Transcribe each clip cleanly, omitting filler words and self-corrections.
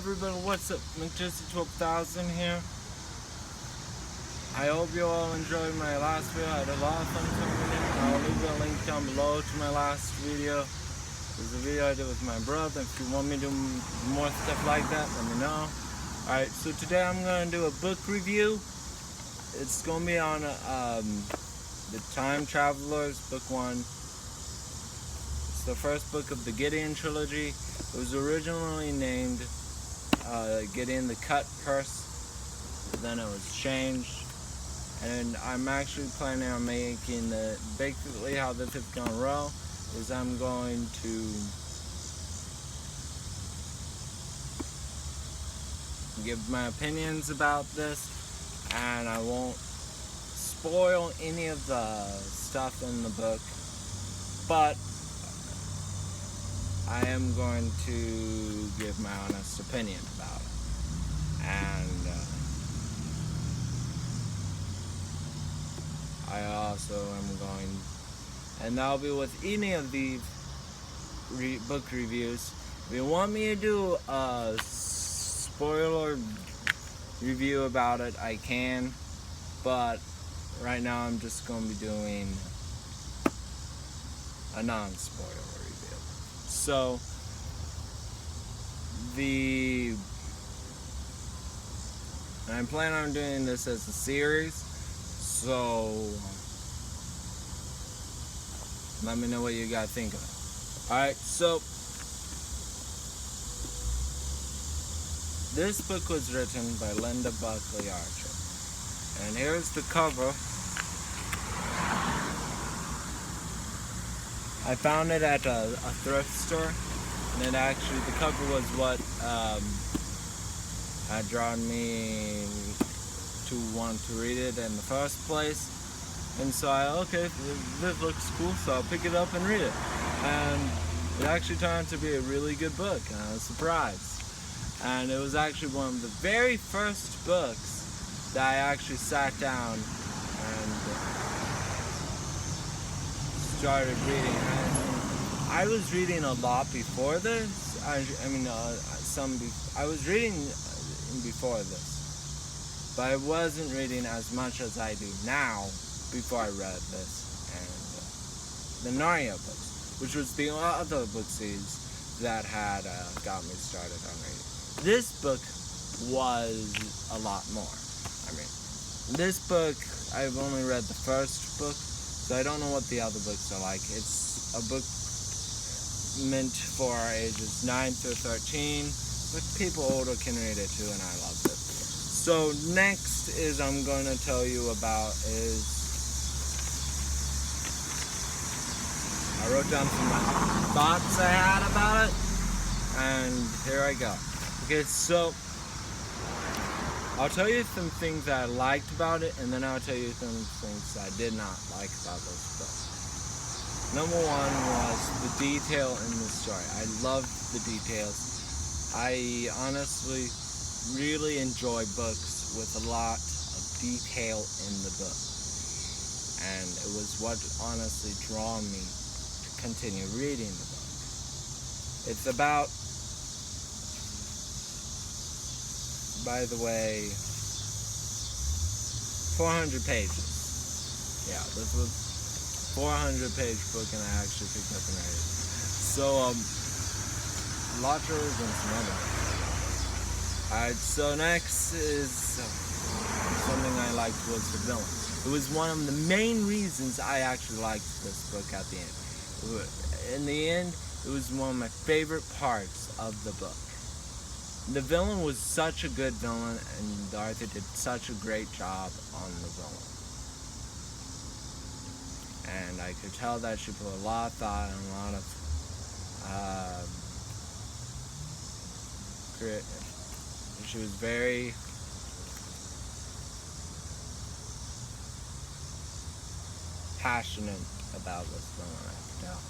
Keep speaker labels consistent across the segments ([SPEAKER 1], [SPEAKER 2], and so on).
[SPEAKER 1] Everybody, what's up? McJesse12,000 here. I hope you all enjoyed my last video. I had a lot of fun filming it. I'll leave a link down below to my last video. There's a video I did with my brother. If you want me to do more stuff like that, let me know. Alright, so today I'm going to do a book review. It's going to be on The Time Travelers, Book 1. It's the first book of the Gideon trilogy. It was originally named Gideon the Cut Purse, then it was changed, and I'm actually planning on making basically how this is gonna roll is I'm going to give my opinions about this, and I won't spoil any of the stuff in the book, but I am going to give my honest opinion about it. And I also am going, and that'll be with any of the book reviews. If you want me to do a spoiler review about it, I can, but right now I'm just going to be doing a non-spoiler review. So I'm planning on doing this as a series, so let me know what you guys think of it. Alright, so this book was written by Linda Buckley Archer, and here's the cover. I found it at a thrift store, and the cover was what had drawn me to want to read it in the first place. And so okay, this looks cool, so I'll pick it up and read it. And it actually turned out to be a really good book, and I was surprised. And it was actually one of the very first books that I actually sat down and started reading. I was reading a lot before this. I was reading before this, but I wasn't reading as much as I do now before I read this, and the Narnia books, which was the other book series that had got me started on reading. This book was a lot more. This book, I've only read the first book, so I don't know what the other books are like. It's a book meant for ages 9 through 13, but people older can read it too, and I love it. So next is I'm going to tell you about I wrote down some thoughts I had about it, and here I go. Okay, so I'll tell you some things that I liked about it, and then I'll tell you some things I did not like about this book. Number one was the detail in the story. I loved the details. I honestly really enjoy books with a lot of detail in the book. And it was what honestly drew me to continue reading the book. It's about, by the way, 400 pages. Yeah, this was 400-page book, and I actually picked up and read it. So, lots of than some other. Alright, so next is something I liked was the villain. It was one of the main reasons I actually liked this book at the end. In the end, it was one of my favorite parts of the book. The villain was such a good villain, and Arthur did such a great job on the villain. And I could tell that she put a lot of thought and a lot of she was very passionate about this villain, I could tell.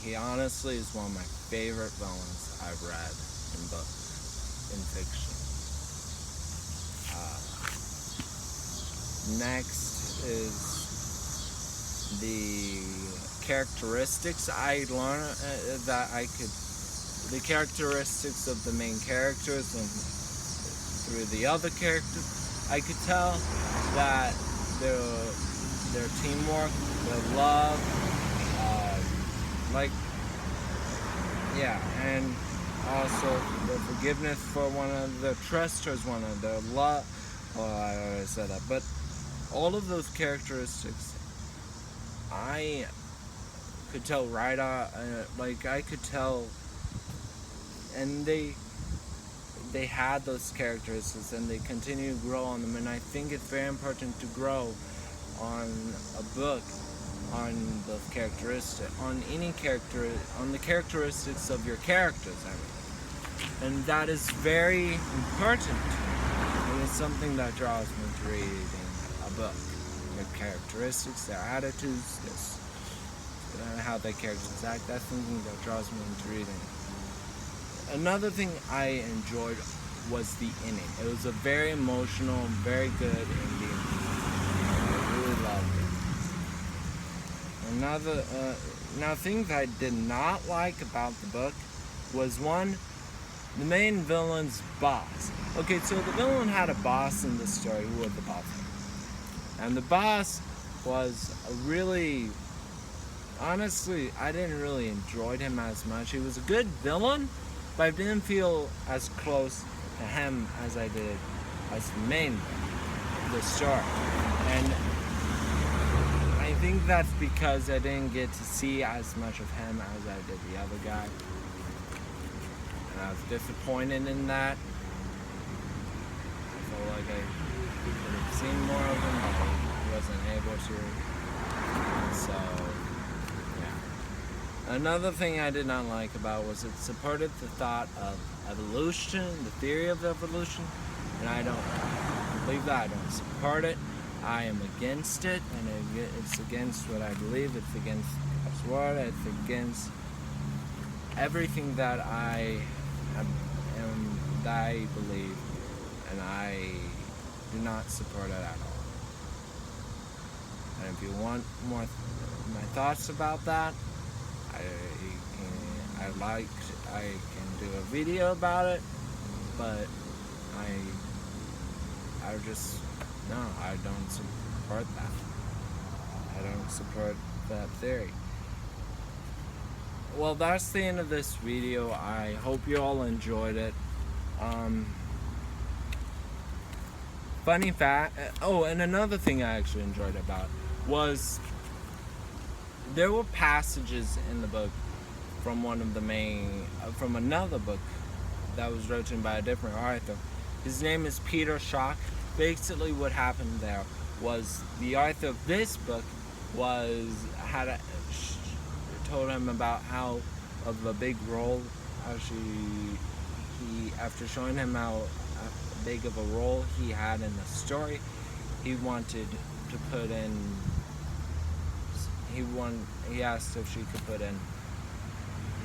[SPEAKER 1] He honestly is one of my favorite villains I've read in books, in fiction. Next is the characteristics I learned that I could the characteristics of the main characters and through the other characters, I could tell that their teamwork, their love, like, yeah, and also the forgiveness for one another, trust towards one another, love. Oh, I already said that, but all of those characteristics, I could tell right like I could tell, and they had those characteristics, and they continue to grow on them. And I think it's very important to grow on a book on those characteristics, on any character, on the characteristics of your characters, I mean. And that is very important. And it's something that draws me to reading a book. Their characteristics, their attitudes, how their characters act. That's something that draws me into reading. Another thing I enjoyed was the ending. It was a very emotional, very good ending. I really loved it. Another thing that I did not like about the book was one, the main villain's boss. Okay, so the villain had a boss in the story. Who was the boss? And the boss was a really, honestly, I didn't really enjoy him as much. He was a good villain, but I didn't feel as close to him as I did as the main villain, the story. And I think that's because I didn't get to see as much of him as I did the other guy. And I was disappointed in that. I felt like I could have seen more of him, but I wasn't able to. So, yeah. Another thing I did not like about was it supported the thought of evolution, the theory of evolution, and I don't believe that. I don't support it. I am against it, and it's against what I believe. It's against God's word. It's against everything that I believe, and I do not support it at all. And if you want more my thoughts about that, I can do a video about it, but I don't support that. I don't support that theory. Well, that's the end of this video. I hope you all enjoyed it. Funny fact, and another thing I actually enjoyed about was there were passages in the book from from another book that was written by a different author. His name is Peter Schock. Basically what happened there was the author of this book told him about how of a big role, after showing him how big of a role he had in the story, he wanted to put in, he asked if she could put in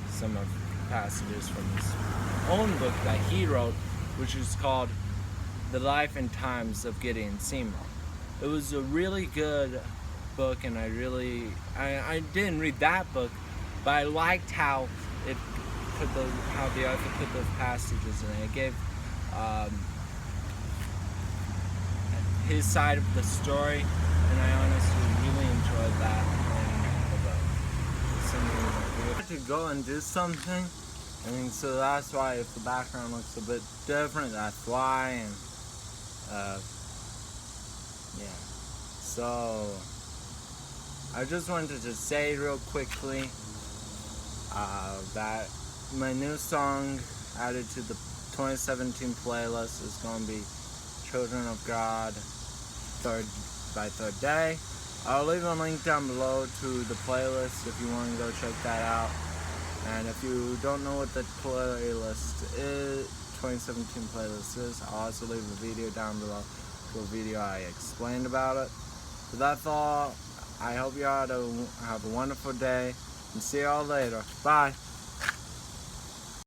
[SPEAKER 1] some of the passages from his own book that he wrote, which is called The Life and Times of Gideon Seymour. It was a really good book, and I didn't read that book, but I liked how the author put those passages in. It gave his side of the story, and I honestly really enjoyed that in the book. We have to go and do something, and so that's why if the background looks a bit different, that's why. And yeah, so I just wanted to say real quickly that my new song added to the 2017 playlist is going to be Children of God by Third Day. I'll leave a link down below to the playlist if you want to go check that out. And if you don't know what the playlist is, 2017 playlist is, I'll also leave a video down below to a video I explained about it. So that's all. I hope you all have a wonderful day, and see y'all later. Bye.